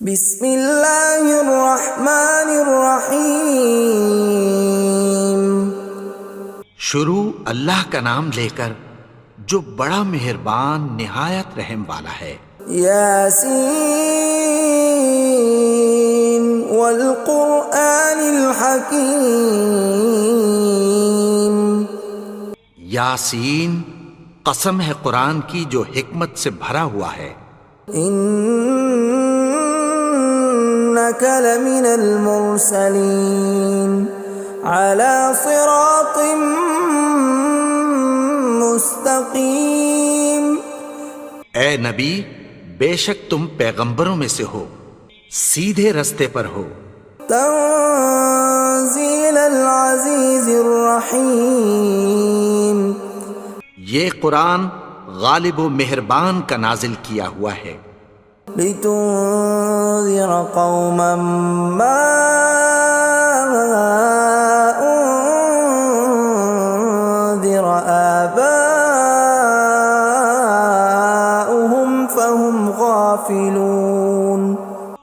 بسم اللہ الرحمن الرحیم۔ شروع اللہ کا نام لے کر جو بڑا مہربان نہایت رحم والا ہے۔ یاسین والقرآن الحکیم۔ یاسین، قسم ہے قرآن کی جو حکمت سے بھرا ہوا ہے۔ انک لمن المرسلین علی صراط مستقیم۔ اے نبی، بے شک تم پیغمبروں میں سے ہو، سیدھے رستے پر ہو۔ تنزیل العزیز الرحیم۔ یہ قرآن غالب و مہربان کا نازل کیا ہوا ہے۔ لتنذر قوما ما انذر آباؤهم فهم غافلون۔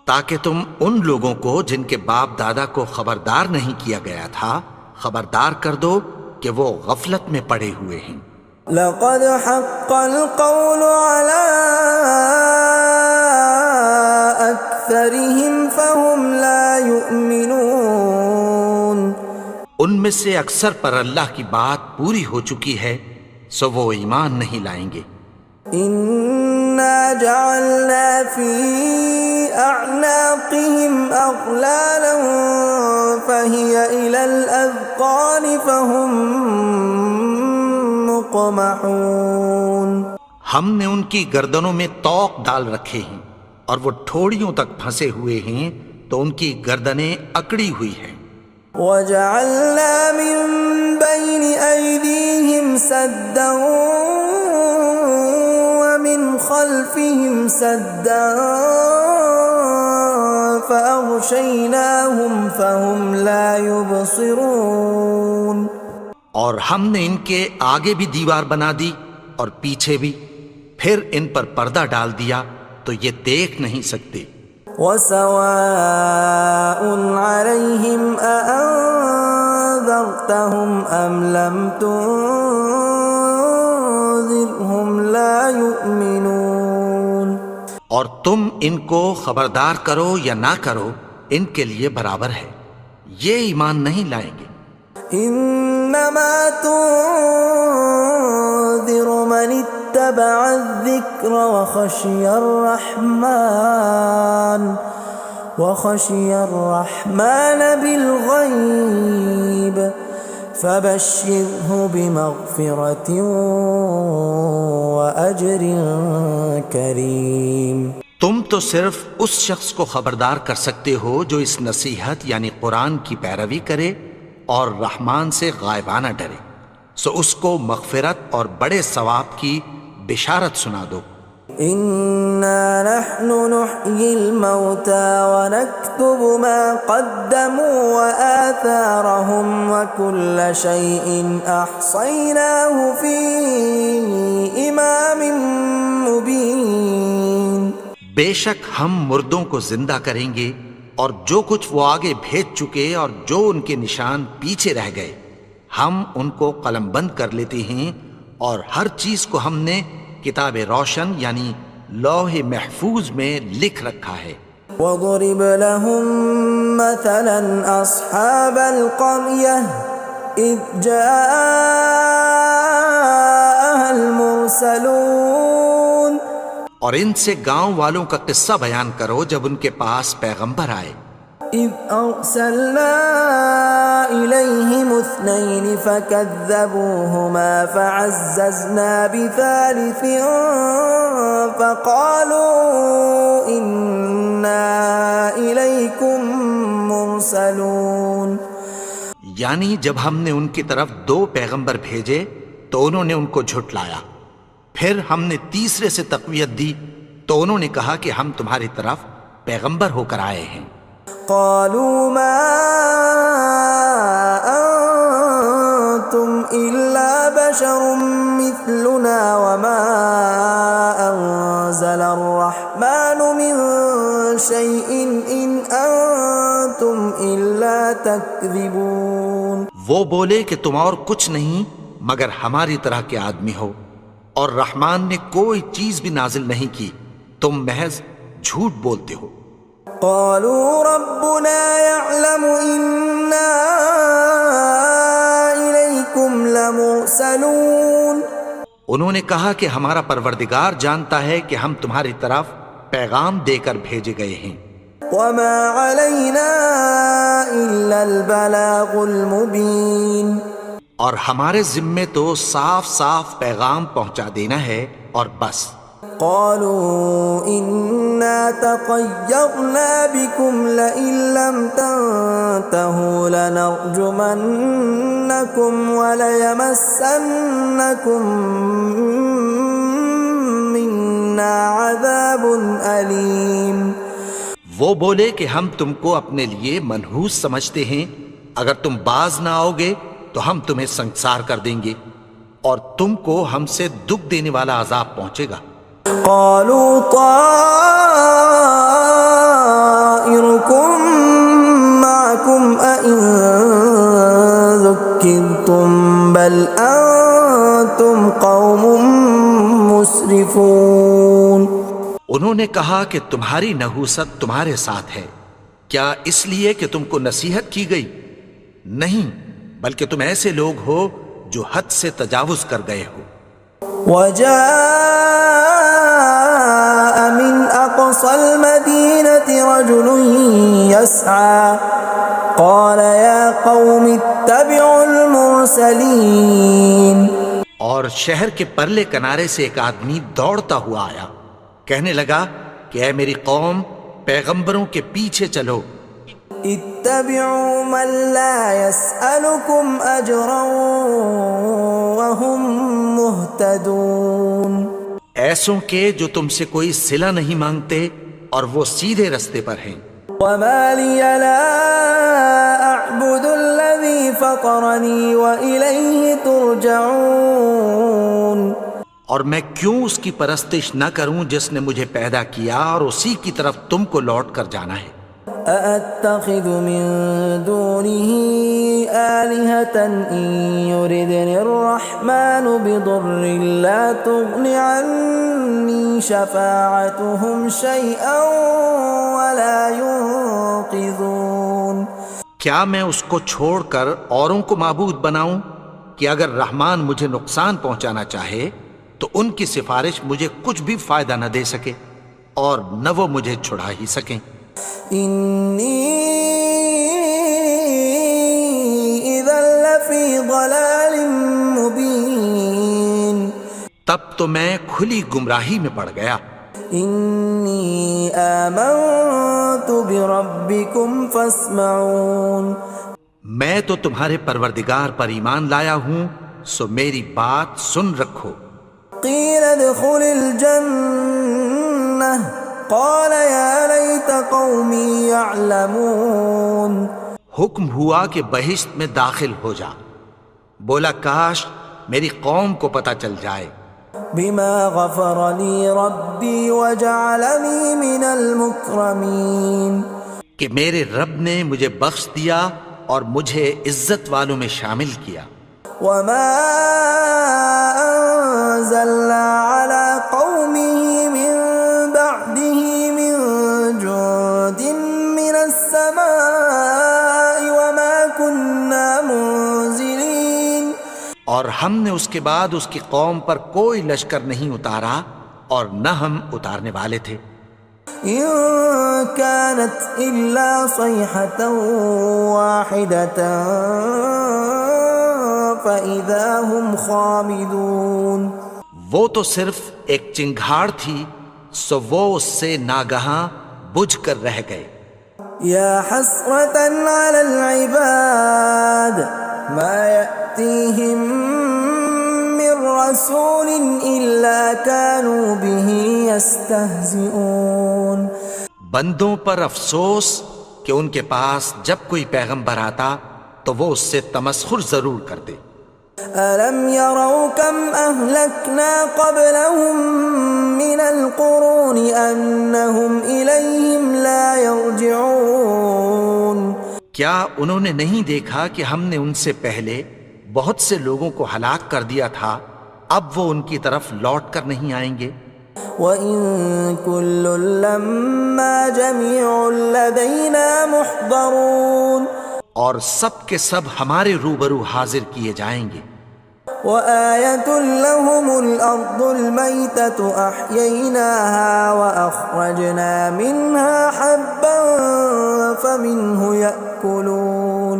تاکہ تم ان لوگوں کو جن کے باپ دادا کو خبردار نہیں کیا گیا تھا خبردار کر دو کہ وہ غفلت میں پڑے ہوئے ہیں۔ لقد حق القول على أكثرهم فهم لا يؤمنون۔ ان میں سے اکثر پر اللہ کی بات پوری ہو چکی ہے سو وہ ایمان نہیں لائیں گے۔ إنا جعلنا في أعناقهم أغلالا فهي إلى الأذقان فهم مقمحون۔ ہم نے ان کی گردنوں میں طوق ڈال رکھے ہیں اور وہ ٹھوڑیوں تک پھنسے ہوئے ہیں تو ان کی گردنیں اکڑی ہوئی ہیں۔ وَجَعَلْنَا مِن بَيْنِ أَيْدِيهِمْ سَدًّا وَمِنْ خَلْفِهِمْ سَدًّا فَأَغْشَيْنَاهُمْ فَهُمْ لَا يُبْصِرُونَ۔ اور ہم نے ان کے آگے بھی دیوار بنا دی اور پیچھے بھی، پھر ان پر پردہ ڈال دیا تو یہ دیکھ نہیں سکتے۔ وَسَوَاءٌ عَلَيْهِمْ أَأَنذَرْتَهُمْ أَمْ لَمْ تُنذِرْهُمْ لَا يُؤْمِنُونَ۔ اور تم ان کو خبردار کرو یا نہ کرو ان کے لیے برابر ہے، یہ ایمان نہیں لائیں گے۔ انما تنذر من اتبع الذکر وخشی الرحمن بالغیب فبشرہ بمغفرۃ واجر کریم۔ تم تو صرف اس شخص کو خبردار کر سکتے ہو جو اس نصیحت یعنی قرآن کی پیروی کرے اور رحمان سے غائبانہ ڈرے، سو اس کو مغفرت اور بڑے ثواب کی بشارت سنا دو۔ اِنَّا نَحْنُ نُحْيِي الْمَوْتَى وَنَكْتُبُ مَا قَدَّمُوا وَآثَارَهُمْ وَكُلَّ شَيْءٍ أَحْصَيْنَاهُ فِي إِمَامٍ مُبِينٍ۔ بے شک ہم مردوں کو زندہ کریں گے اور جو کچھ وہ آگے بھیج چکے اور جو ان کے نشان پیچھے رہ گئے ہم ان کو قلم بند کر لیتے ہیں، اور ہر چیز کو ہم نے کتاب روشن یعنی لوح محفوظ میں لکھ رکھا ہے۔ وَضُرِبْ لَهُم مَّثَلًا أَصْحَابَ الْقَرْيَةِ إِذْ جَاءَهَا الْمُرْسَلُونَ۔ اور ان سے گاؤں والوں کا قصہ بیان کرو جب ان کے پاس پیغمبر آئے۔ إِذْ أَرْسَلْنَا إِلَيْهِمُ اثْنَيْنِ فَكَذَّبُوهُمَا فَعَزَّزْنَا بِثَالِثٍ فَقَالُوا إِنَّا إِلَيْكُمْ مُرْسَلُونَ۔ یعنی جب ہم نے ان کی طرف دو پیغمبر بھیجے تو انہوں نے ان کو جھٹلایا، پھر ہم نے تیسرے سے تقویت دی تو انہوں نے کہا کہ ہم تمہاری طرف پیغمبر ہو کر آئے ہیں۔ قالوا ما انتم الا بشر مثلنا وما انزل الرحمن من شيء إن أنتم إلا تكذبون. وہ بولے کہ تم اور کچھ نہیں مگر ہماری طرح کے آدمی ہو، اور رحمان نے کوئی چیز بھی نازل نہیں کی، تم محض جھوٹ بولتے ہو. قالوا ربنا يعلم إنا إليكم لمرسلون. انہوں نے کہا کہ ہمارا پروردگار جانتا ہے کہ ہم تمہاری طرف پیغام دے کر بھیجے گئے ہیں. وما علينا إلا البلاغ المبين. اور ہمارے ذمے تو صاف صاف پیغام پہنچا دینا ہے اور بس. قالوا إنا تطيرنا بكم لئن لم تنتهوا لنرجمنكم وليمسنكم منا عذاب أليم. وہ بولے کہ ہم تم کو اپنے لیے منحوس سمجھتے ہیں، اگر تم باز نہ آؤ گے تو ہم تمہیں سنسار کر دیں گے اور تم کو ہم سے دکھ دینے والا عذاب پہنچے گا. قالوا طائركم معكم أئن ذكرتم بل أنتم قوم مسرفون. انہوں نے کہا کہ تمہاری نحوست تمہارے ساتھ ہے، کیا اس لیے کہ تم کو نصیحت کی گئی؟ نہیں، بلکہ تم ایسے لوگ ہو جو حد سے تجاوز کر گئے ہو. وجاء من أقصى المدينة رجل يسعى قال يا قوم اتبعوا المرسلين. اور شہر کے پرلے کنارے سے ایک آدمی دوڑتا ہوا آیا، کہنے لگا کہ اے میری قوم، پیغمبروں کے پیچھے چلو. اتبعوا من لا يسألكم أجرا وهم مهتدون. ایسوں کے جو تم سے کوئی صلہ نہیں مانگتے اور وہ سیدھے رستے پر ہیں. وما لي لا أعبد الذي فطرني وإليه ترجعون. اور میں کیوں اس کی پرستش نہ کروں جس نے مجھے پیدا کیا اور اسی کی طرف تم کو لوٹ کر جانا ہے. أأتخذ من دونه آلهة إن يردني الرحمن بضر لا تغن عني شفاعتهم شيئا ولا ينقذون. کیا میں اس کو چھوڑ کر اوروں کو معبود بناؤں کہ اگر رحمان مجھے نقصان پہنچانا چاہے تو ان کی سفارش مجھے کچھ بھی فائدہ نہ دے سکے اور نہ وہ مجھے چھڑا ہی سکیں. إني إذا لفي ضلال مبين. تب تو میں کھلی گمراہی میں پڑ گیا. إني آمنت بربكم فاسمعون. میں تو تمہارے پروردگار پر ایمان لایا ہوں، سو میری بات سن رکھو. قيل ادخل الجنة قال يا ليت قومي يعلمون. حکم ہوا کہ بہشت میں داخل ہو جا. بولا کاش میری قوم کو پتہ چل جائے. بما غفر لي ربي وجعلني من المكرمين. کہ میرے رب نے مجھے بخش دیا اور مجھے عزت والوں میں شامل کیا. وما أنزلنا على قومه من بعده من جند من السماء وما كنا منزلين. اور ہم نے اس کے بعد اس کی قوم پر کوئی لشکر نہیں اتارا اور نہ ہم اتارنے والے تھے. إن كانت إلا صيحة واحدة فإذا هم خامدون. وہ تو صرف ایک چنگھاڑ تھی، سو وہ اس سے ناگہاں بجھ کر رہ گئے. يا حسرة على العباد ما يأتيهم من رسول إلا كانوا به يستهزئون. بندوں پر افسوس کہ ان کے پاس جب کوئی پیغمبر آتا تو وہ اس سے تمسخر ضرور کرتے. ألم يروا كم أهلكنا قبلهم من القرون أنهم إليهم لا يرجعون کیا انہوں نے نہیں دیکھا کہ ہم نے ان سے پہلے بہت سے لوگوں کو ہلاک کر دیا تھا، اب وہ ان کی طرف لوٹ کر نہیں آئیں گے؟ وَإِن كُلٌّ لَّمَّا جَمِيعٌ لَّدَيْنَا مُحْضَرُونَ اور سب کے سب ہمارے روبرو حاضر کیے جائیں گے۔ وَآيَةٌ لَّهُمُ الْأَرْضُ الْمَيْتَةُ أَحْيَيْنَاهَا وَأَخْرَجْنَا مِنْهَا حَبًّا فَمِنْهُ يَأْكُلُونَ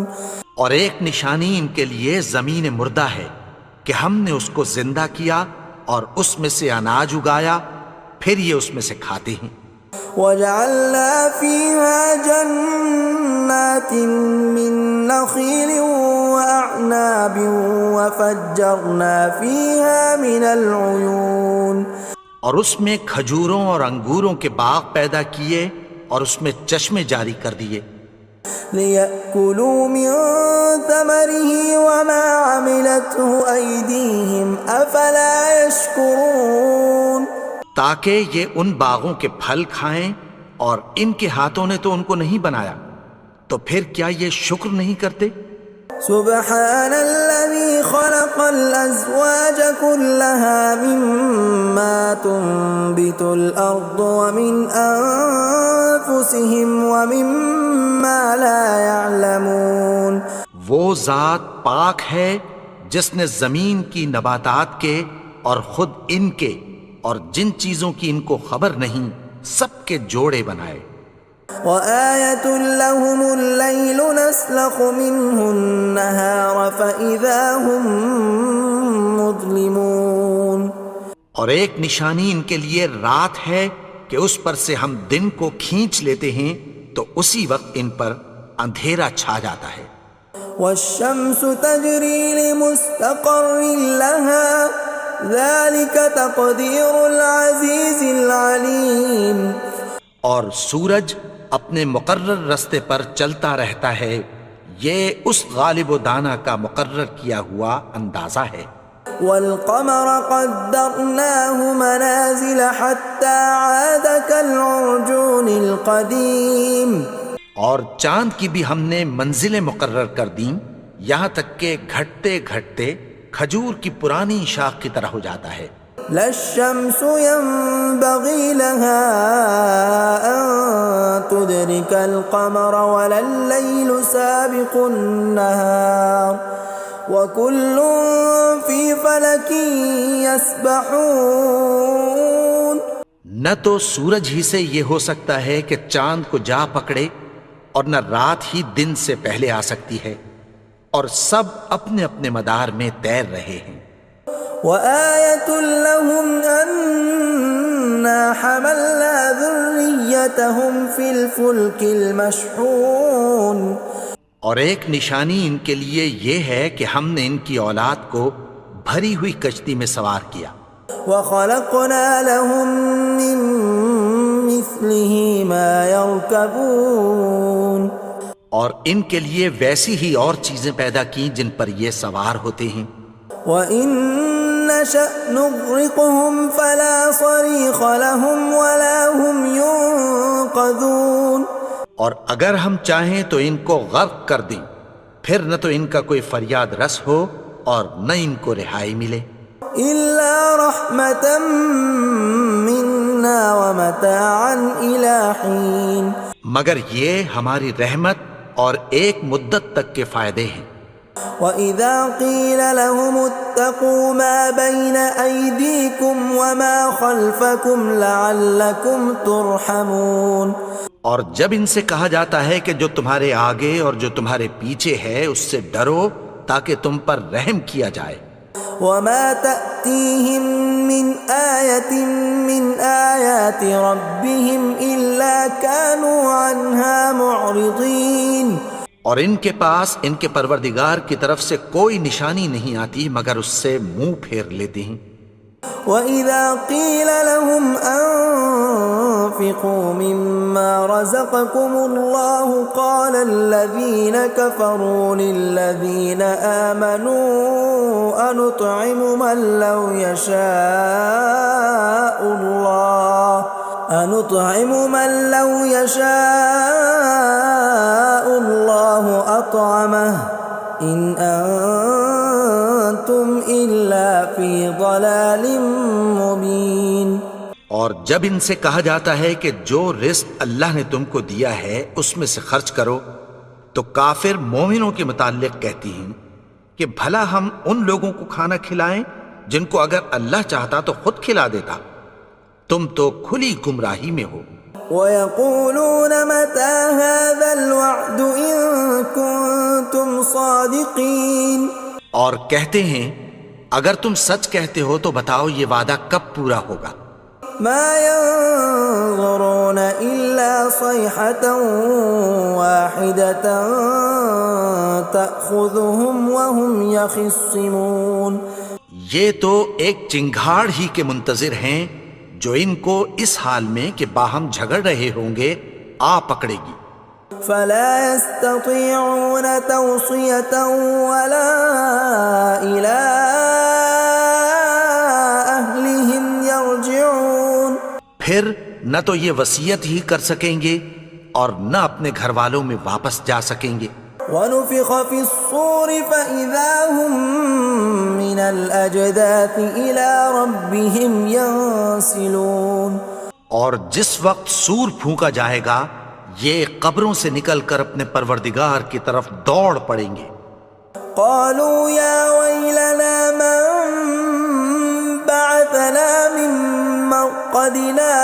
اور ایک نشانی ان کے لیے زمین مردہ ہے کہ ہم نے اس کو زندہ کیا اور اس میں سے اناج اگایا، پھر یہ اس میں سے کھاتے ہیں۔ وَجَعَلْنَا فِيهَا جَنَّاتٍ مِّن نَّخِيلٍ وَأَعْنَابٍ وَفَجَّرْنَا فِيهَا مِنَ الْعُيُونِ اور اس میں کھجوروں اور انگوروں کے باغ پیدا کیے اور اس میں چشمے جاری کر دیے، لِيَأْكُلُوا مِن ثَمَرِهِ وَمَا عَمِلَتْهُ أَيْدِيهِمْ أَفَلَا يَشْكُرُونَ تاکہ یہ ان باغوں کے پھل کھائیں، اور ان کے ہاتھوں نے تو ان کو نہیں بنایا، تو پھر کیا یہ شکر نہیں کرتے؟ سبحان الذي خلق الأزواج كلها مما تنبت الأرض ومن أنفسهم ومما لا يعلمون وہ ذات پاک ہے جس نے زمین کی نباتات کے اور خود ان کے اور جن چیزوں کی ان کو خبر نہیں سب کے جوڑے بنائے۔ وَآيَةٌ لَّهُمُ اللَّيْلُ نَسْلَخُ مِنْهُ النَّهَارَ فَإِذَا هُم مُظْلِمُونَ اور ایک نشانی ان کے لیے رات ہے کہ اس پر سے ہم دن کو کھینچ لیتے ہیں تو اسی وقت ان پر اندھیرا چھا جاتا ہے۔ وَالشَّمْسُ تَجْرِي لِمُسْتَقَرٍّ لَّهَا ذَلِكَ تَقْدِيرُ الْعَزِيزِ الْعَلِيمِ اور سورج اپنے مقرر رستے پر چلتا رہتا ہے، یہ اس غالب و دانا کا مقرر کیا ہوا اندازہ ہے۔ وَالْقَمَرَ قَدَّرْنَاهُ مَنَازِلَ حَتَّى عَادَ كَالْعُرْجُونِ الْقَدِيمِ اور چاند کی بھی ہم نے منزلیں مقرر کر دیں، یہاں تک کہ گھٹتے گھٹتے کھجور کی پرانی شاخ کی طرح ہو جاتا ہے۔ لا الشمس ينبغي لها أن تدرك القمر ولا الليل سابق النهار وكل في فلك يسبحون نہ تو سورج ہی سے یہ ہو سکتا ہے کہ چاند کو جا پکڑے، اور نہ رات ہی دن سے پہلے آ سکتی ہے، اور سب اپنے اپنے مدار میں تیر رہے ہیں۔ وَآيَةٌ لَّهُمْ أَنَّا حَمَلْنَا ذُرِّيَّتَهُمْ فِي الْفُلْكِ الْمَشْحُونِ اور ایک نشانی ان کے لیے یہ ہے کہ ہم نے ان کی اولاد کو بھری ہوئی کشتی میں سوار کیا۔ وَخَلَقْنَا لَهُم مِّن مِّثْلِهِ مَا يَرْكَبُونَ اور ان کے لیے ویسی ہی اور چیزیں پیدا کی جن پر یہ سوار ہوتے ہیں۔ وَإِن نَّشَأْ نُغْرِقْهُمْ فَلَا صَرِيخَ لَهُمْ وَلَا هُمْ يُنقَذُونَ اور اگر ہم چاہیں تو ان کو غرق کر دیں، پھر نہ تو ان کا کوئی فریاد رس ہو اور نہ ان کو رہائی ملے۔ إِلَّا رَحْمَةً مِّنَّا وَمَتَاعًا إِلَىٰ حِينٍ مگر یہ ہماری رحمت اور ایک مدت تک کے فائدے ہیں۔ وَإِذَا قِيلَ لَهُمُ اتَّقُوا مَا بَيْنَ أَيْدِيكُمْ وَمَا خَلْفَكُمْ لَعَلَّكُمْ تُرْحَمُونَ اور جب ان سے کہا جاتا ہے کہ جو تمہارے آگے اور جو تمہارے پیچھے ہے اس سے ڈرو تاکہ تم پر رحم کیا جائے۔ وَمَا تَأْتِيهِم مِّنْ آيَةٍ مِّنْ آيَاتِ رَبِّهِمْ إِلَّا كَانُوا عَنْهَا مُعْرِضِينَ اور ان کے پاس ان کے پروردگار کی طرف سے کوئی نشانی نہیں آتی مگر اس سے منہ پھیر لیتے ہیں۔ وَإِذَا قِيلَ لَهُمْ وأنفقوا مما رزقكم الله قال الذين كفروا للذين آمنوا أنطعم من لو يشاء الله أطعمه إن أنتم إلا في ضلال مبين۔ اور جب ان سے کہا جاتا ہے کہ جو رزق اللہ نے تم کو دیا ہے اس میں سے خرچ کرو، تو کافر مومنوں کے متعلق کہتی ہیں کہ بھلا ہم ان لوگوں کو کھانا کھلائیں جن کو اگر اللہ چاہتا تو خود کھلا دیتا، تم تو کھلی گمراہی میں ہو۔ وَيَقُولُونَ مَتَى هَذَا الْوَعْدُ إِن كُنتُمْ صَادِقِينَ، اور کہتے ہیں اگر تم سچ کہتے ہو تو بتاؤ یہ وعدہ کب پورا ہوگا۔ مَا يَنظُرُونَ إِلَّا صَيْحَةً وَاحِدَةً تَأْخُذُهُمْ وَهُمْ يَخِصِّمُونَ، یہ تو ایک چنگھاڑ ہی کے منتظر ہیں جو ان کو اس حال میں کہ باہم جھگڑ رہے ہوں گے آ پکڑے گی۔ فَلَا يَسْتَطِيعُونَ تَوْصِيَةً وَلَا إِلَىٰ أَهْلِهِمْ يَرْجِعُونَ، پھر نہ تو یہ وصیت ہی کر سکیں گے اور نہ اپنے گھر والوں میں واپس جا سکیں گے۔ وَنُفِخَ فِي الصُّورِ فَإِذَا هُم مِّنَ الْأَجْدَاثِ إِلَىٰ رَبِّهِمْ يَنسِلُونَ، اور جس وقت سور پھونکا جائے گا یہ قبروں سے نکل کر اپنے پروردگار کی طرف دوڑ پڑیں گے۔ قَالُوا يَا وَيْلَنَا مَن بَعَثَنَا مِن مَّرْقَدِنَا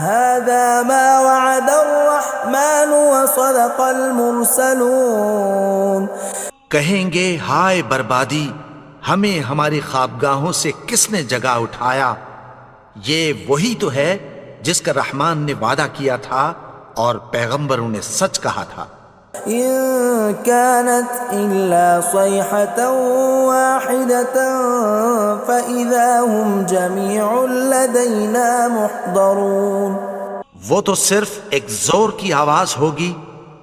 هَٰذَا مَا وَعَدَ الرَّحْمَٰنُ وَصَدَقَ الْمُرْسَلُونَ، کہیں گے ہائے بربادی، ہمیں ہماری خوابگاہوں سے کس نے جگا اٹھایا، یہ وہی تو ہے جس کا رحمان نے وعدہ کیا تھا اور پیغمبروں نے سچ کہا تھا۔ إِن كَانَتْ إِلَّا صَيْحَةً وَاحِدَةً فَإِذَا هُمْ جَمِيعٌ لَدَيْنَا مُحْضَرُونَ، وہ تو صرف ایک زور کی آواز ہوگی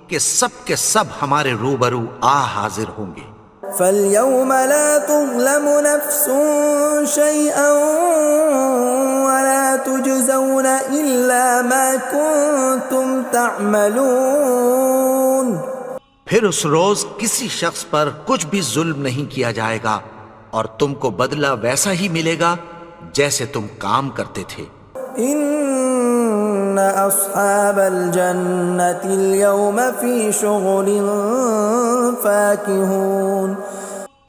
کہ سب کے سب ہمارے روبرو آ حاضر ہوں گے۔ فَالْيَوْمَ لَا تُظْلَمُ نَفْسٌ شَيْئًا وَلَا تُجْزَوْنَ إِلَّا مَا كُنتُمْ تَعْمَلُونَ، پھر اس روز کسی شخص پر کچھ بھی ظلم نہیں کیا جائے گا اور تم کو بدلہ ویسا ہی ملے گا جیسے تم کام کرتے تھے۔ إِنَّ أَصْحَابَ الْجَنَّةِ الْيَوْمَ فِي شُغُلٍ فَاكِهُونَ،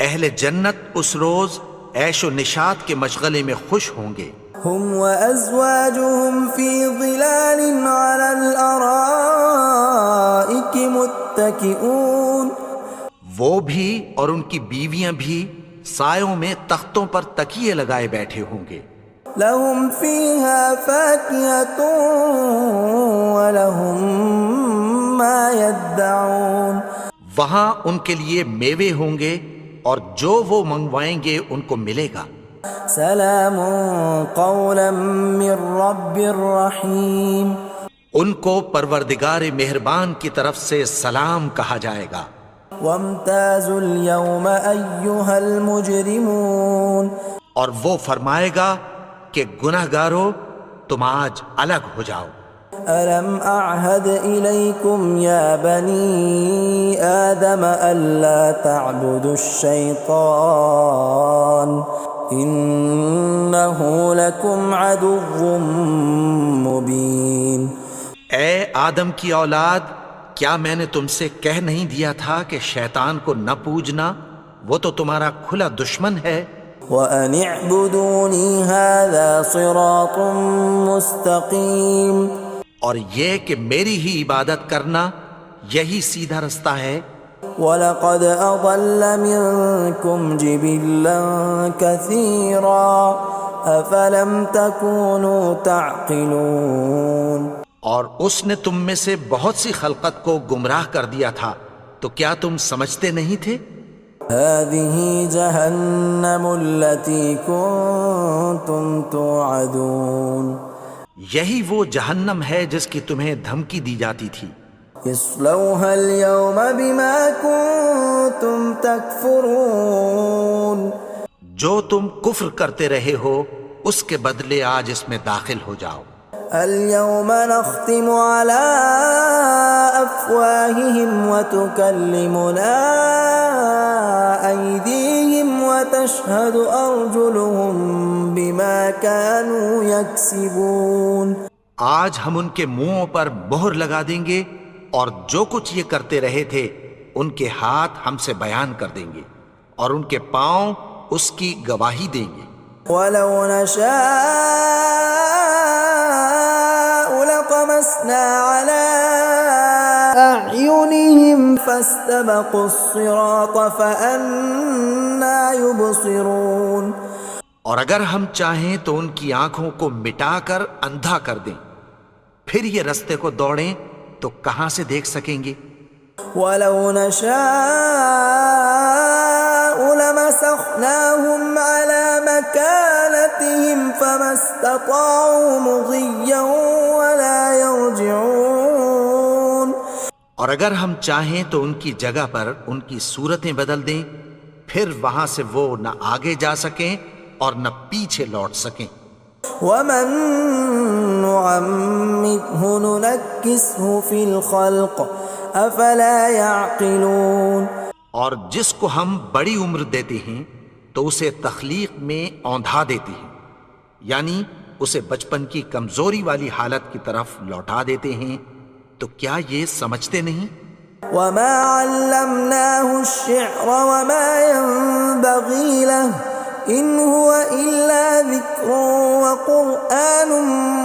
اہل جنت اس روز عیش و نشاط کے مشغلے میں خوش ہوں گے۔ هُمْ وَأَزْوَاجُهُمْ فِي ظِلَالٍ عَلَى الْأَرَائِكِ مُتَّكِئُونَ، وہ بھی اور ان کی بیویاں بھی سایوں میں تختوں پر تکیے لگائے بیٹھے ہوں گے۔ لَهُمْ فِيهَا فَاكِهَةٌ وَلَهُمْ مَا يَدَّعُونَ، وہاں ان کے لیے میوے ہوں گے اور جو وہ منگوائیں گے ان کو ملے گا۔ سلام قولا من رب رحیم، ان کو پروردگار مہربان کی طرف سے سلام کہا جائے گا۔ وامتازوا اليوم ایھا المجرمون، اور وہ فرمائے گا کہ گنہگارو تم آج الگ ہو جاؤ۔ ألم أعهد إليكم يا بني آدم ألا تعبدوا الشيطان إنه لكم عدو مبين۔ اے آدم کی اولاد، کیا میں نے تم سے کہہ نہیں دیا تھا کہ شیطان کو نہ پوجنا، وہ تو تمہارا کھلا دشمن ہے۔ وَأَنِ اعْبُدُونِي هَذَا صِرَاطٌ مُسْتَقِيمٌ، اور یہ کہ میری ہی عبادت کرنا یہی سیدھا رستہ ہے۔ وَلَقَدْ أَضَلَّ مِنْكُمْ جِبِلًّا كَثِيرًا أَفَلَمْ تَكُونُوا تَعْقِلُونَ، اور اس نے تم میں سے بہت سی خلقت کو گمراہ کر دیا تھا، تو کیا تم سمجھتے نہیں تھے؟ هَذِهِ جَهَنَّمُ الَّتِي كُنْتُمْ تُوعَدُونَ، یہی وہ جہنم ہے جس کی تمہیں دھمکی دی جاتی تھی. اصلوها اليوم بما كنتم تكفرون. جو تم کفر کرتے رہے ہو اس کے بدلے آج اس میں داخل ہو جاؤ. اليوم نختم على أفواههم وتكلمنا أيديهم وتشهد أرجلهم بما كانوا يكسبون. آج ہم ان کے منہوں پر مہر لگا دیں گے اور جو کچھ یہ کرتے رہے تھے ان کے ہاتھ ہم سے بیان کر دیں گے اور ان کے پاؤں اس کی گواہی دیں گے. ولو نشاء لطمسنا على أعينهم فاستبقوا الصراط فأنى يبصرون. اور اگر ہم چاہیں تو ان کی آنکھوں کو مٹا کر اندھا کر دیں، پھر یہ رستے کو دوڑیں تو کہاں سے دیکھ سکیں گے. ولو نشاء لمسخناهم على مكانتهم فما استطاعوا مضيا ولا يرجعون. اور اگر ہم چاہیں تو ان کی جگہ پر ان کی صورتیں بدل دیں، پھر وہاں سے وہ نہ آگے جا سکیں اور نہ پیچھے لوٹ سکیں. ومن نعمره ننكسه في الخلق افلا يعقلون. اور جس کو ہم بڑی عمر دیتے ہیں تو اسے تخلیق میں اوندھا دیتے ہیں، یعنی اسے بچپن کی کمزوری والی حالت کی طرف لوٹا دیتے ہیں. تو کیا یہ سمجھتے نہیں؟ وما علمناه الشعر وما ينبغي له ان هو الا ذکر وقرآن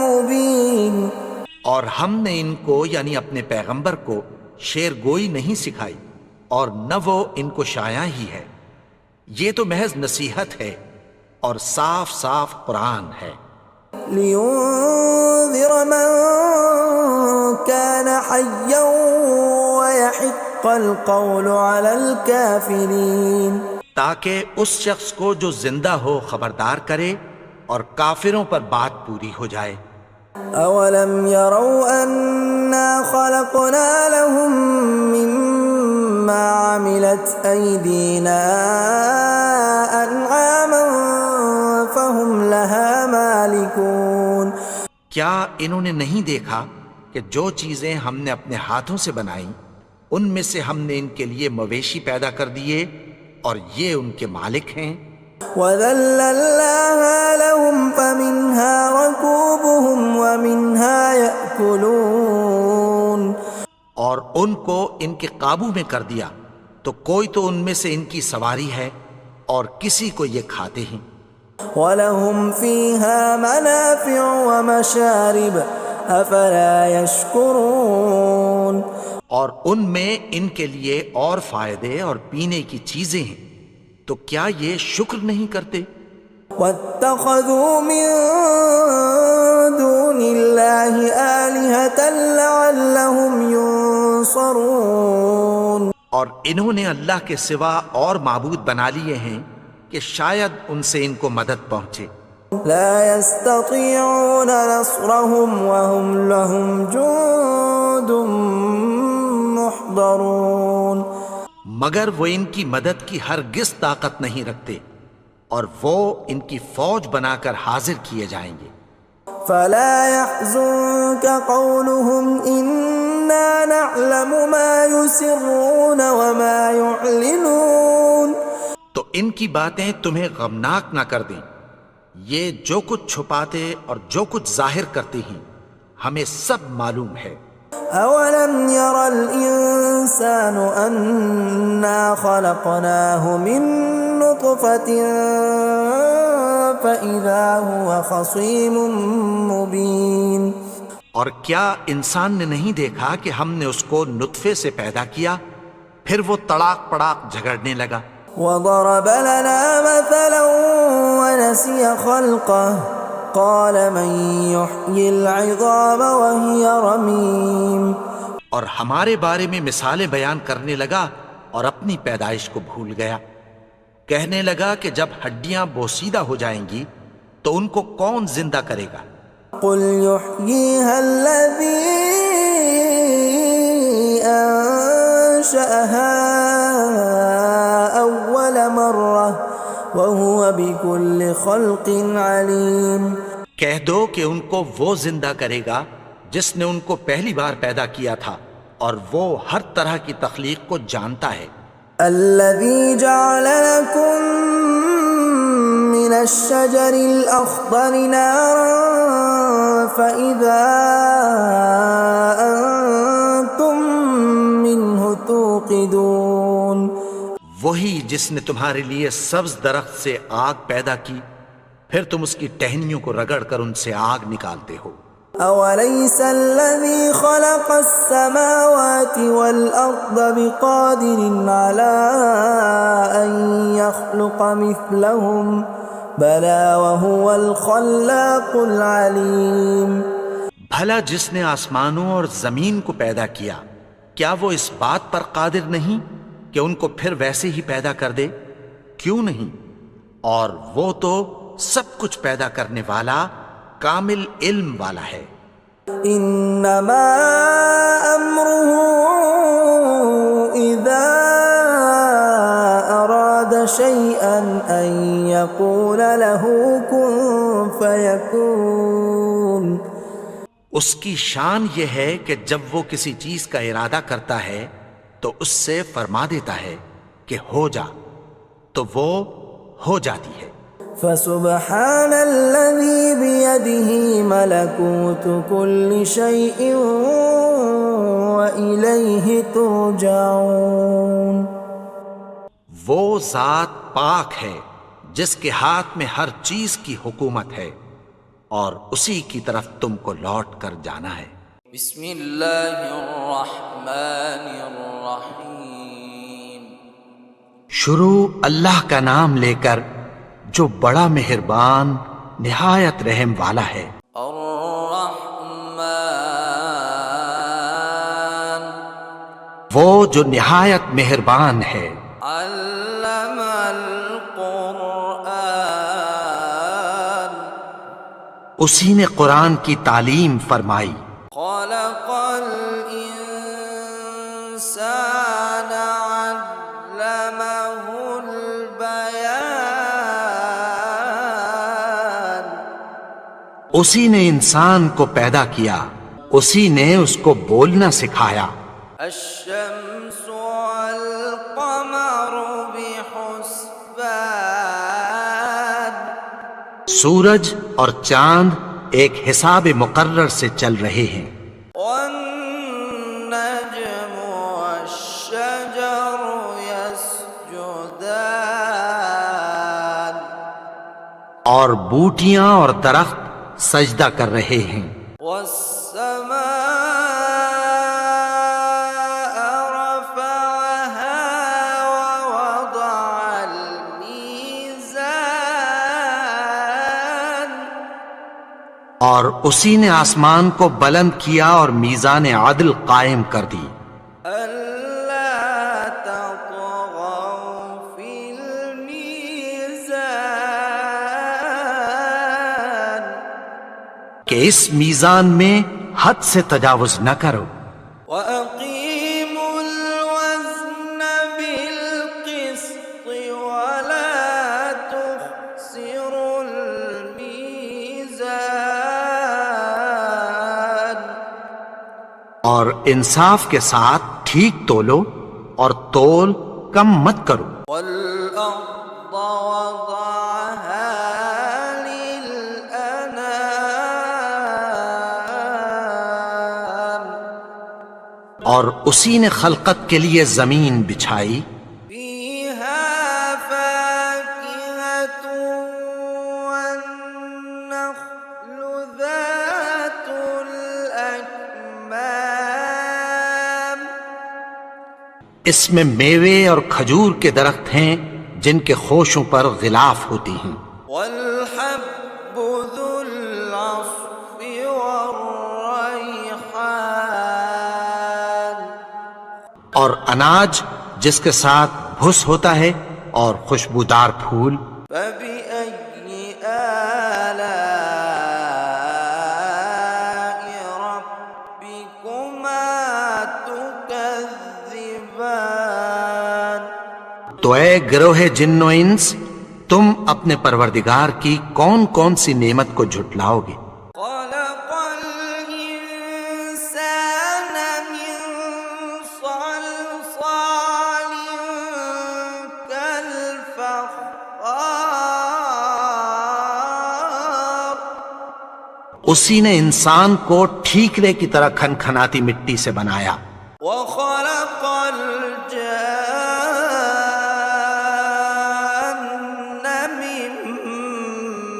مبین. اور ہم نے ان کو یعنی اپنے پیغمبر کو شعر گوئی نہیں سکھائی اور نہ وہ ان کو شایع ہی ہے، یہ تو محض نصیحت ہے اور صاف صاف قرآن ہے. لينذر من كان حيا ويحق القول على الكافرين. تاکہ اس شخص کو جو زندہ ہو خبردار کرے اور کافروں پر بات پوری ہو جائے. اولم يروا انا خلقنا لهم مما عملت ايدينا انعاما فهم لها مالكون. کیا انہوں نے نہیں دیکھا کہ جو چیزیں ہم نے اپنے ہاتھوں سے بنائیں ان میں سے ہم نے ان کے لیے مویشی پیدا کر دیے اور یہ ان کے مالک ہیں. وَذَلَّلْنَاهَا لَهُمْ فَمِنْهَا رَكُوبُهُمْ وَمِنْهَا يَأْكُلُونَ. اور ان کو ان کے قابو میں کر دیا تو کوئی تو ان میں سے ان کی سواری ہے اور کسی کو یہ کھاتے ہیں. وَلَهُمْ فِيهَا مَنَافِعُ وَمَشَارِبُ أَفَلَا يَشْكُرُونَ. اور ان میں ان کے لیے اور فائدے اور پینے کی چیزیں ہیں، تو کیا یہ شکر نہیں کرتے؟ وَاتَّخَذُوا مِن دُونِ اللَّهِ آلِهَةً لَعَلَّهُمْ يُنصَرُونَ. اور انہوں نے اللہ کے سوا اور معبود بنا لیے ہیں کہ شاید ان سے ان کو مدد پہنچے. لا يستطيعون نصرهم وهم لهم جند محضرون. مگر وہ ان کی مدد کی ہرگز طاقت نہیں رکھتے اور وہ ان کی فوج بنا کر حاضر کیے جائیں گے. فلا يحزنك قولهم إنا نعلم ما يسرون وما يعلنون. تو ان کی باتیں تمہیں غمناک نہ کر دیں، یہ جو کچھ چھپاتے اور جو کچھ ظاہر کرتے ہیں ہمیں سب معلوم ہے. أولم ير الإنسان أنا خلقناه من نطفة فإذا هو خصيم مبين. اور کیا انسان نے نہیں دیکھا کہ ہم نے اس کو نطفے سے پیدا کیا پھر وہ تڑاک پڑاک جھگڑنے لگا. وضرب لنا مثلا ونسي خلقه قال من يحيي العظام وهي رميم. اور ہمارے بارے میں مثالیں بیان کرنے لگا اور اپنی پیدائش کو بھول گیا. کہنے لگا کہ جب ہڈیاں بوسیدہ ہو جائیں گی تو ان کو کون زندہ کرے گا قل يحييها الذي أنشأها أول مرة وهو بكل خلق عليم۔ کہہ دو کہ ان کو وہ زندہ کرے گا جس نے ان کو پہلی بار پیدا کیا تھا، اور وہ ہر طرح کی تخلیق کو جانتا ہے۔ الذي جعل لكم من الشجر الأخضر نارا فإذا أنتم منه توقدون۔ وہی جس نے تمہارے لیے سبز درخت سے آگ پیدا کی، پھر تم اس کی ٹہنیوں کو رگڑ کر ان سے آگ نکالتے ہو۔ أوليس الذي خلق السماوات والأرض بقادر على أن يخلق مثلهم بلى وهو الخلاق العليم۔ بھلا جس نے آسمانوں اور زمین کو پیدا کیا، کیا وہ اس بات پر قادر نہیں کہ ان کو پھر ویسے ہی پیدا کر دے؟ کیوں نہیں؟ اور وہ تو سب کچھ پیدا کرنے والا، کامل علم والا ہے۔ انما امره اذا اراد شيئا ان يقول له كن فيكون۔ اس کی شان یہ ہے کہ جب وہ کسی چیز کا ارادہ کرتا ہے تو اس سے فرما دیتا ہے کہ ہو جا، تو وہ ہو جاتی ہے۔ فسبحان الذي بيده ملكوت كل شيء وإليه ترجعون۔ وہ ذات پاک ہے جس کے ہاتھ میں ہر چیز کی حکومت ہے، اور اسی کی طرف تم کو لوٹ کر جانا ہے۔ بسم اللہ الرحمن الرحیم۔ شروع اللہ کا نام لے کر جو بڑا مہربان نہایت رحم والا ہے۔ الرحمن، وہ جو نہایت مہربان ہے۔ علم القرآن، اسی نے قرآن کی تعلیم فرمائی۔ خلق الانسان علمه البیان، اسی نے انسان کو پیدا کیا، اسی نے اس کو بولنا سکھایا۔ الشمس والقمر بحسبان، سورج اور چاند ایک حساب مقرر سے چل رہے ہیں۔ والنجم والشجر يسجدان، اور بوٹیاں اور درخت سجدہ کر رہے ہیں۔ والسماء رفعها ووضع الميزان، اور اسی نے آسمان کو بلند کیا اور میزان عدل قائم کر دی۔ ألا تطغوا في الميزان، کہ اس میزان میں حد سے تجاوز نہ کرو۔ وأقيموا الوزن بالقسط ولا تخسروا الميزان، اور انصاف کے ساتھ ٹھیک تولو اور تول کم مت کرو۔ والأرض وضعها للأنام، اور اسی نے خلقت کے لیے زمین بچھائی، فيها فاكهة والنخل ذات الأكمام، اس میں میوے اور کھجور کے درخت ہیں جن کے خوشوں پر غلاف ہوتی ہیں، والحب ذو العصف والريحان، اور اناج جس کے ساتھ بھس ہوتا ہے اور خوشبودار پھول۔ فبأي آلاء تو اے گروہ جن و انس، تم اپنے پروردگار کی کون کون سی نعمت کو جھٹلاؤ گے؟ خلق الإنسان من صلصال كالفخار اسی نے انسان کو ٹھیکرے کی طرح کھنکھناتی مٹی سے بنایا، وخلق الجان من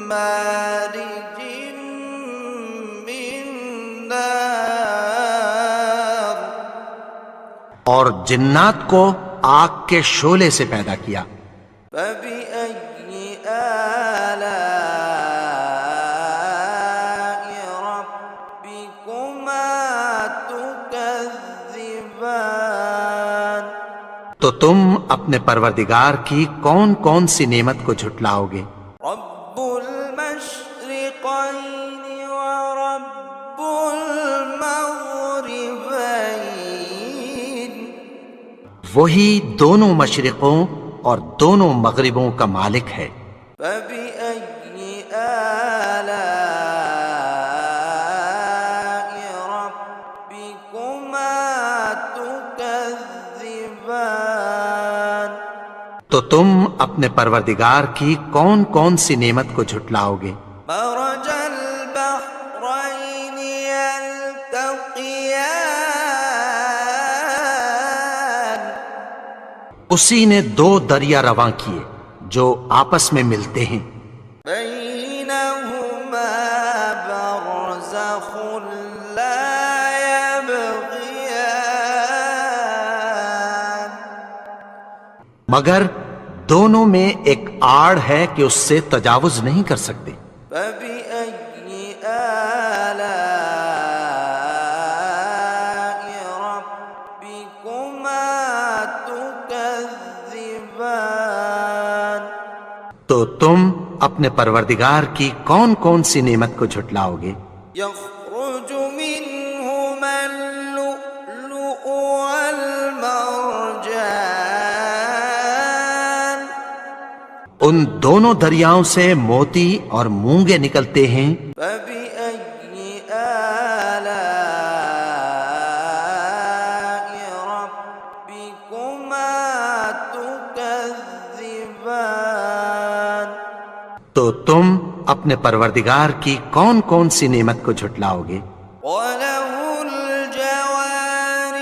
مارج من نار اور جنات کو آگ کے شعلے سے پیدا کیا۔ فبأي آلاء ربكما تكذبان تو تم اپنے پروردگار کی کون کون سی نعمت کو جھٹلاؤ گے؟ رب المشرقين ورب المغربين وہی دونوں مشرقوں اور دونوں مغربوں کا مالک ہے۔ فبأي آلاء ربكما تكذبان تو تم اپنے پروردگار کی کون کون سی نعمت کو جھٹلاؤ گے؟ مرج البحرين يلتقيان اسی نے دو دریا رواں کیے جو آپس میں ملتے ہیں، بينهما برزخ لا يبغيان مگر دونوں میں ایک آڑ ہے کہ اس سے تجاوز نہیں کر سکتے۔ فبأي آلاء ربكما تكذبان تو تم اپنے پروردگار کی کون کون سی نعمت کو جھٹلاؤ گے؟ يخرج منهما اللؤلؤ والمرجان ان دونوں دریاؤں سے موتی اور مونگے نکلتے ہیں۔ فبأي آلاء ربكما تكذبان تو تم اپنے پروردگار کی کون کون سی نعمت کو جھٹلاؤ گے؟ وله الجوار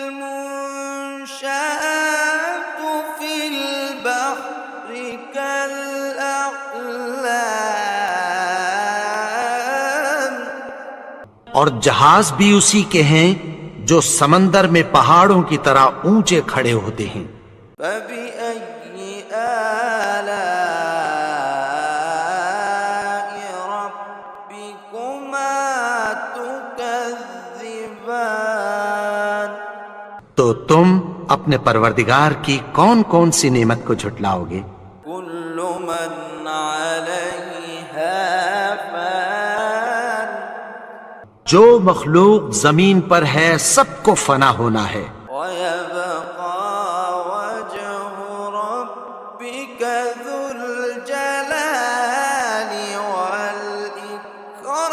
المنشآت في البحر كالأعلام اور جہاز بھی اسی کے ہیں جو سمندر میں پہاڑوں کی طرح اونچے کھڑے ہوتے ہیں۔ فبأي آلاء ربكما تكذبان تو تم اپنے پروردگار کی کون کون سی نعمت کو جھٹلاؤ گے؟ كل من عليها فان جو مخلوق زمین پر ہے سب کو فنا ہونا ہے، ويبقى وجه ربك ذو الجلال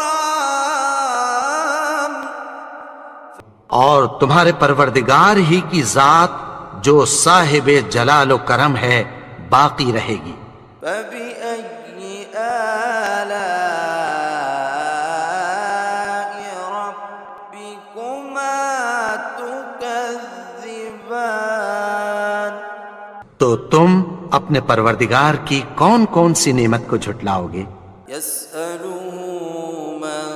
والإكرام اور تمہارے پروردگار ہی کی ذات جو صاحب جلال و کرم ہے باقی رہے گی۔ فبأي آلاء ربكما تكذبان تو تم اپنے پروردگار کی کون کون سی نعمت کو جھٹلاؤ گے؟ يسأله من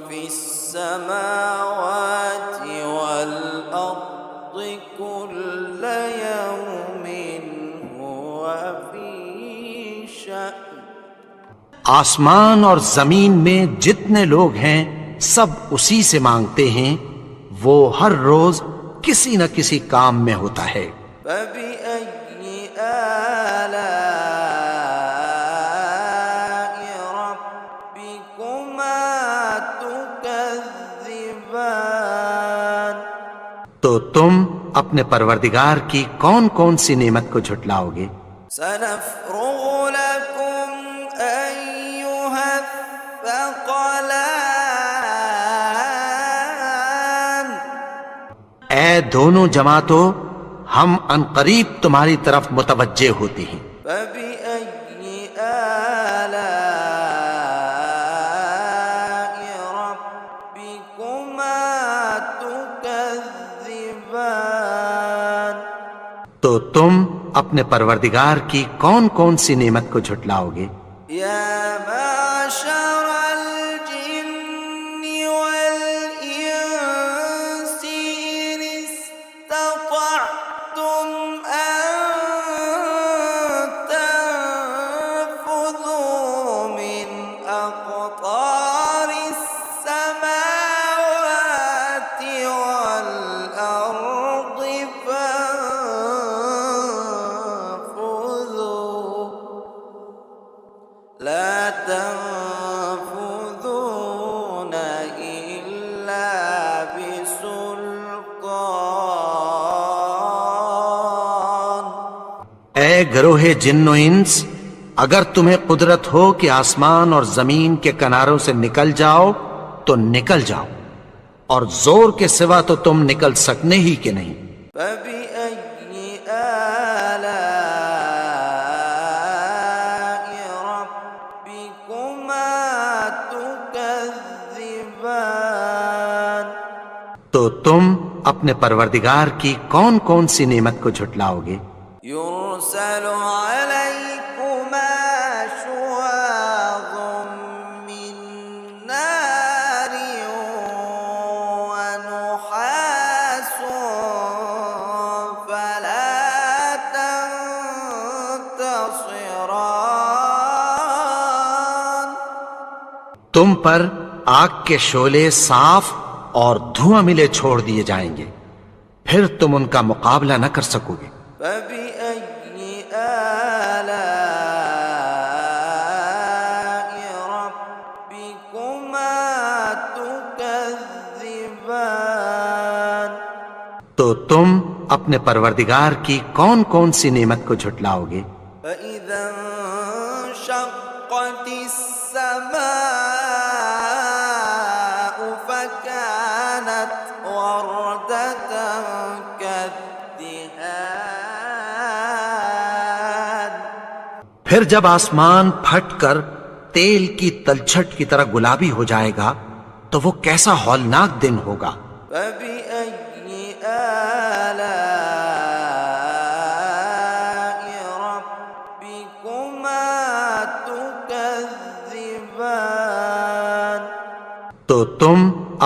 في السماوات والأرض كل يوم هو في شأن آسمان اور زمین میں جتنے لوگ ہیں سب اسی سے مانگتے ہیں، وہ ہر روز کسی نہ کسی کام میں ہوتا ہے۔ فبأي آلاء ربكما تكذبان تو تو تم اپنے پروردگار کی کون کون سی نعمت کو جھٹلاؤ گے؟ سنفرغ لكم أيها الثقلان اے دونوں جماعتوں، ہم عنقریب تمہاری طرف متوجہ ہوتے ہیں۔ فبأي آلاء ربكما تكذبان تو تم اپنے پروردگار کی کون کون سی نعمت کو جھٹلاؤ گے؟ يا معشر الجن والإنس إن استطعتم أن تنفذوا من أقطار السماوات والأرض فانفذوا لا تنفذون إلا بسلطان اے گروہ جن و انس، اگر تمہیں قدرت ہو کہ آسمان اور زمین کے کناروں سے نکل جاؤ تو نکل جاؤ، اور زور کے سوا تو تم نکل سکنے ہی کہ نہیں۔ فبأي آلاء ربكما تكذبان تو تم اپنے پروردگار کی کون کون سی نعمت کو جھٹلاؤ گے؟ يرسل عليكما شواظ من نار ونحاس فلا تنتصران تم پر آگ کے شعلے صاف اور دھواں ملے چھوڑ دیے جائیں گے، پھر تم ان کا مقابلہ نہ کر سکو گے۔ فبأي آلاء ربكما تكذبان تو تم اپنے پروردگار کی کون کون سی نعمت کو جھٹلاؤ گے؟ فإذا انشقت السماء فكانت وردة كالدهان پھر جب آسمان پھٹ کر تیل کی تلچھٹ کی طرح گلابی ہو جائے گا تو وہ کیسا ہولناک دن ہوگا۔ فبأي آلاء ربكما تكذبان تو تم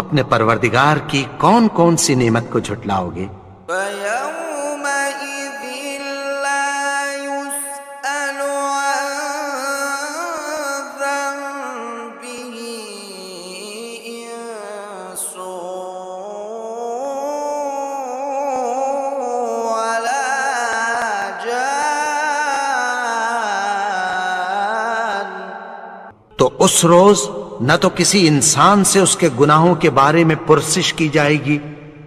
اپنے پروردگار کی کون کون سی نعمت کو جھٹلاؤ گے؟ فيومئذ لا يسأل عن ذنبه إنس ولا جان تو اس روز نہ تو کسی انسان سے اس کے گناہوں کے بارے میں پرسش کی جائے گی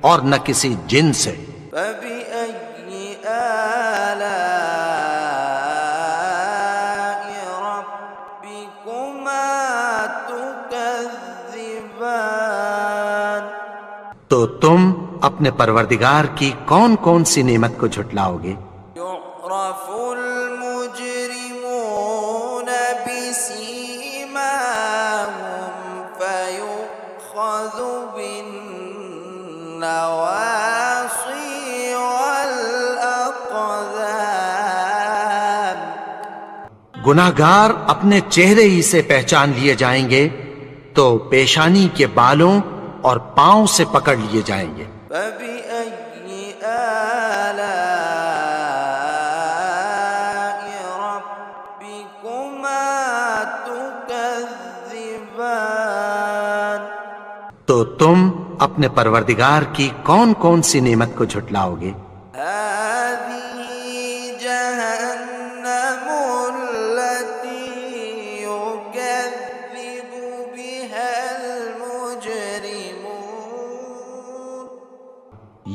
اور نہ کسی جن سے۔ فبأي آلاء ربكما تكذبان تو تم اپنے پروردگار کی کون کون سی نعمت کو جھٹلاؤ گے؟ يعرف المجرمون بسيماهم فيؤخذ بالنواصي والأقدام گناہگار اپنے چہرے ہی سے پہچان لیے جائیں گے تو پیشانی کے بالوں اور پاؤں سے پکڑ لیے جائیں گے۔ فبأي آلاء ربكما تكذبان تو تم اپنے پروردگار کی کون کون سی نعمت کو جھٹلاؤ گے؟ هذه جهنم التي يكذب بها المجرمون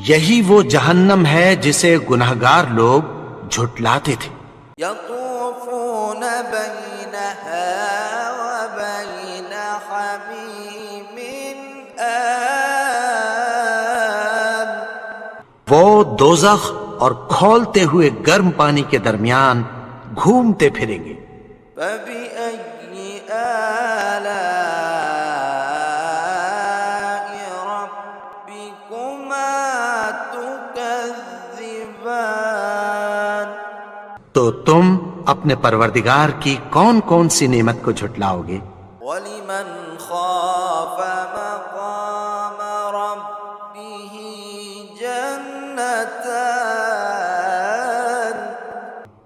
یہی وہ جہنم ہے جسے گنہگار لوگ جھٹلاتے تھے۔ يطوفون بينها وبين حميم آن وہ دوزخ اور کھولتے ہوئے گرم پانی کے درمیان گھومتے پھریں گے۔ فبأي آلاء ربكما تكذبان تو تم اپنے پروردگار کی کون کون سی نعمت کو جھٹلاؤ گے؟ ولمن خاف مقام ربه جنتان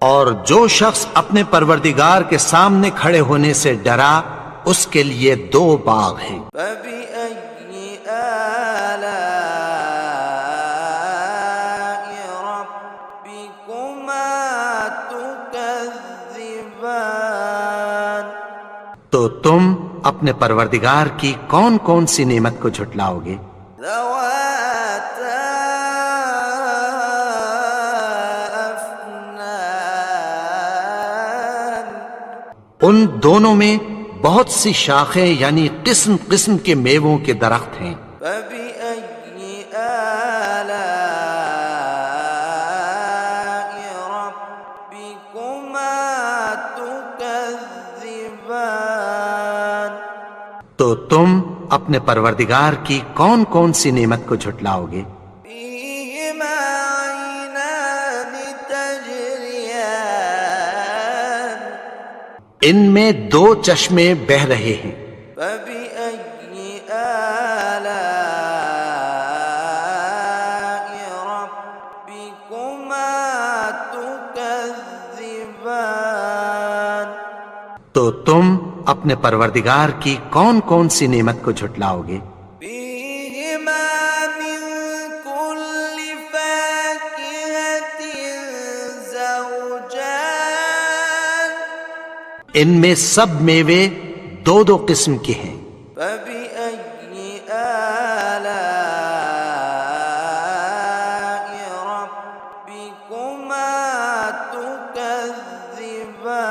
اور جو شخص اپنے پروردگار کے سامنے کھڑے ہونے سے ڈرا اس کے لیے 2 باغ ہیں۔ فبأي آلاء ربكما تكذبان تو تم اپنے پروردگار کی کون کون سی نعمت کو جھٹلاؤ گے؟ ذواتا أفنان ان دونوں میں بہت سی شاخیں یعنی قسم قسم کے میووں کے درخت ہیں۔ فبأي آلاء ربكما تكذبان تو تم اپنے پروردگار کی کون کون سی نعمت کو جھٹلاؤ گے؟ فيهما عينان تجريان ان میں 2 چشمے بہہ رہے ہیں۔ فبأي آلاء ربكما تكذبان تو تم اپنے پروردگار کی کون کون سی نعمت کو جھٹلاؤ گے؟ فيهما من كل فاكهة زوجان ان میں سب میوے 2 قسم کے ہیں۔ فبأي آلاء ربكما تكذبان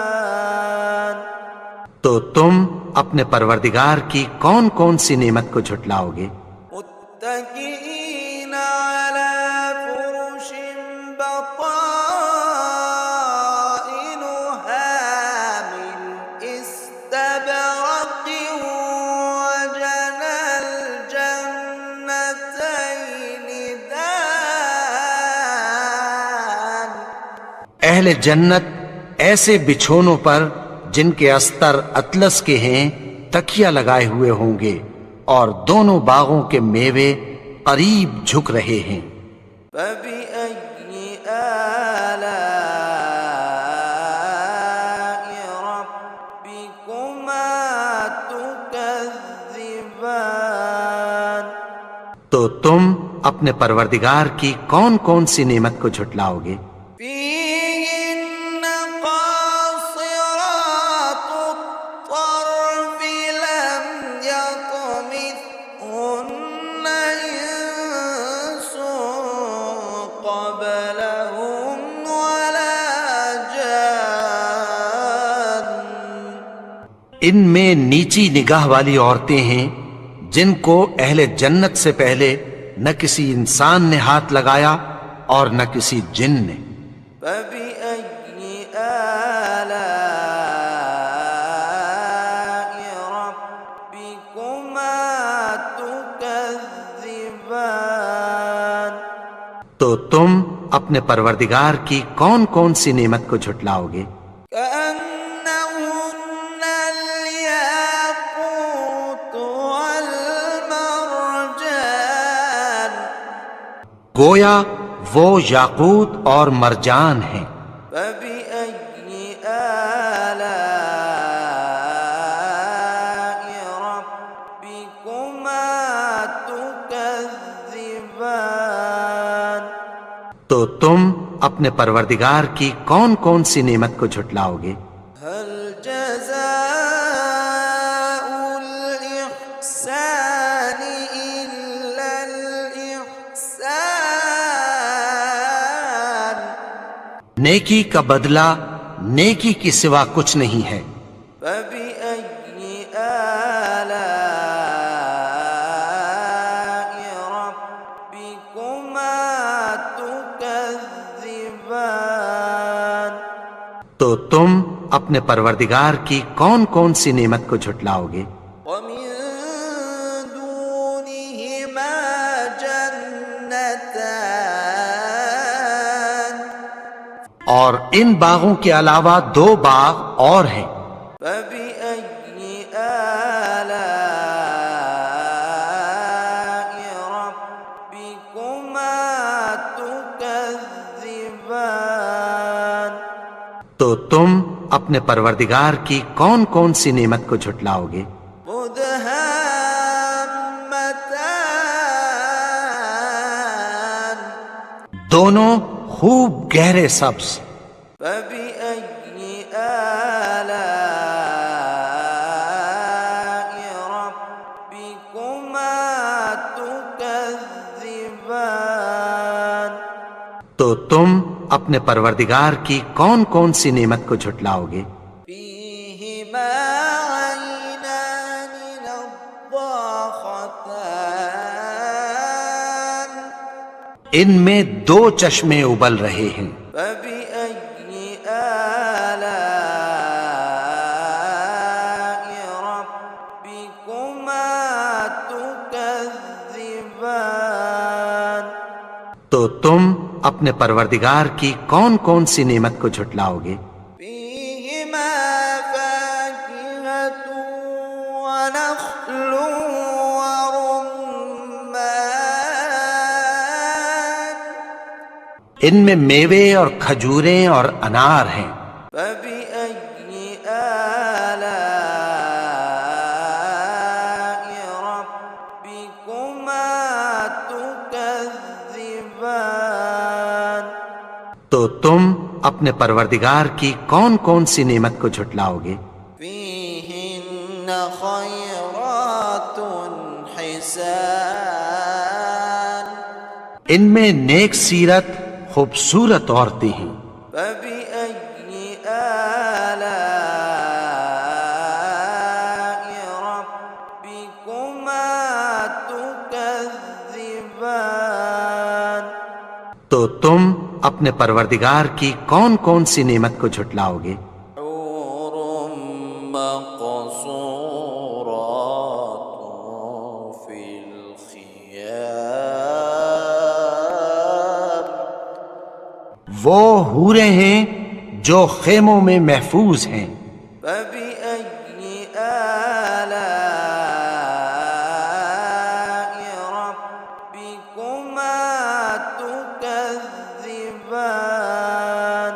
تو تم اپنے پروردگار کی کون کون سی نعمت کو جھٹلاؤ گے؟ متكئين على فرش بطائنها من استبرق وجنى الجنتين دان اہل جنت ایسے بچھونوں پر جن کے استر اطلس کے ہیں تکیہ لگائے ہوئے ہوں گے اور دونوں باغوں کے میوے قریب جھک رہے ہیں۔ فبأي آلاء ربكما تكذبان تو تم اپنے پروردگار کی کون کون سی نعمت کو جھٹلاؤ گے؟ فيهن قاصرات الطرف لم يطمثهن إنس قبلهم ولا جان ان میں نیچی نگاہ والی عورتیں ہیں جن کو اہل جنت سے پہلے نہ کسی انسان نے ہاتھ لگایا اور نہ کسی جن نے۔ فبأي آلاء ربكما تكذبان تو تم اپنے پروردگار کی کون کون سی نعمت کو جھٹلاؤ گے؟ كأنهن الياقوت والمرجان گویا وہ یاقوت اور مرجان ہیں۔ فبأي آلاء ربكما تكذبان تو تم اپنے پروردگار کی کون کون سی نعمت کو جھٹلاؤ گے؟ هل جزاء الإحسان إلا الإحسان نیکی کا بدلہ نیکی کی سوا کچھ نہیں ہے۔ فبأي آلاء ربكما تكذبان؟ تو تم اپنے پروردگار کی کون کون سی نعمت کو جھٹلاؤ گے؟ ومن دونهما جنتان اور ان باغوں کے علاوہ دو باغ اور ہیں۔ فبأي آلاء ربكما تكذبان؟ تو تم اپنے پروردگار کی کون کون سی نعمت کو جھٹلاؤ گے؟ مدهامتان دونوں خوب گہرے سبز۔ فبأي آلاء ربكما تكذبان؟ تو تم اپنے پروردگار کی کون کون سی نعمت کو جھٹلاؤ گے؟ فيهما عينان نضاختان ان میں دو چشمے ابل رہے ہیں۔ فبأي آلاء ربكما تكذبان؟ تو تم اپنے پروردگار کی کون کون سی نعمت کو جھٹلاؤ گے؟ فيهما فاكهة ونخل ورمان ان میں میوے اور کھجوریں اور انار ہیں۔ فبأي آلاء ربكما تكذبان؟ تو تم اپنے پروردگار کی کون کون سی نعمت کو جھٹلاؤ گے؟ فيهن خيرات حسان ان میں نیک سیرت خوبصورت عورتیں ہیں۔ فبأي آلاء ربكما تكذبان؟ تو تم اپنے پروردگار کی کون کون سی نعمت کو جھٹلاؤ گے؟ حور مقصورات في الخيام وہ حوریں ہیں جو خیموں میں محفوظ ہیں۔ فبأي آلاء ربكما تكذبان؟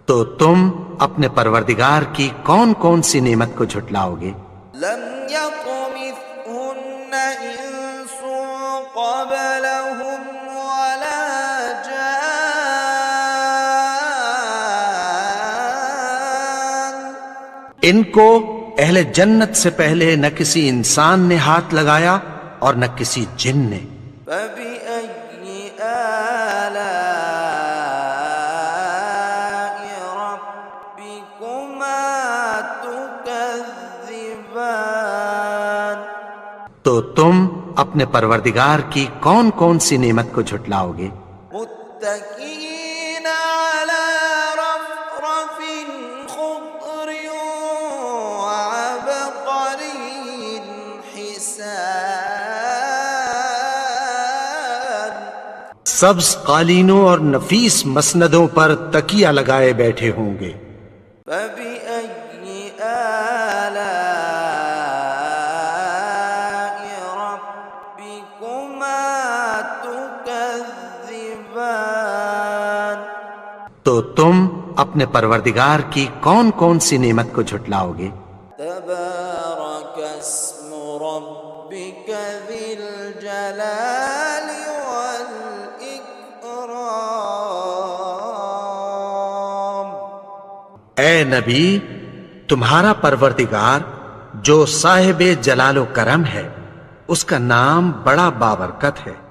تو تم اپنے پروردگار کی کون کون سی نعمت کو جھٹلاؤ گے؟ لم يطمثهن إنس قبلهم ولا جان ان کو اہل جنت سے پہلے نہ کسی انسان نے ہاتھ لگایا اور نہ کسی جن نے۔ فبأي آلاء ربكما تكذبان؟ تو تم اپنے پروردگار کی کون کون سی نعمت کو جھٹلاؤ گے؟ متكئين على رفرف خضر وعبقري حسان سبز قالینوں اور نفیس مسندوں پر تکیہ لگائے بیٹھے ہوں گے۔ فبأي آلاء ربكما تكذبان؟ تو تم اپنے پروردگار کی کون کون سی نعمت کو جھٹلاؤ گے؟ تبارك اسم ربك ذي الجلال والإكرام اے نبی، تمہارا پروردگار جو صاحب جلال و کرم ہے، اس کا نام بڑا بابرکت ہے۔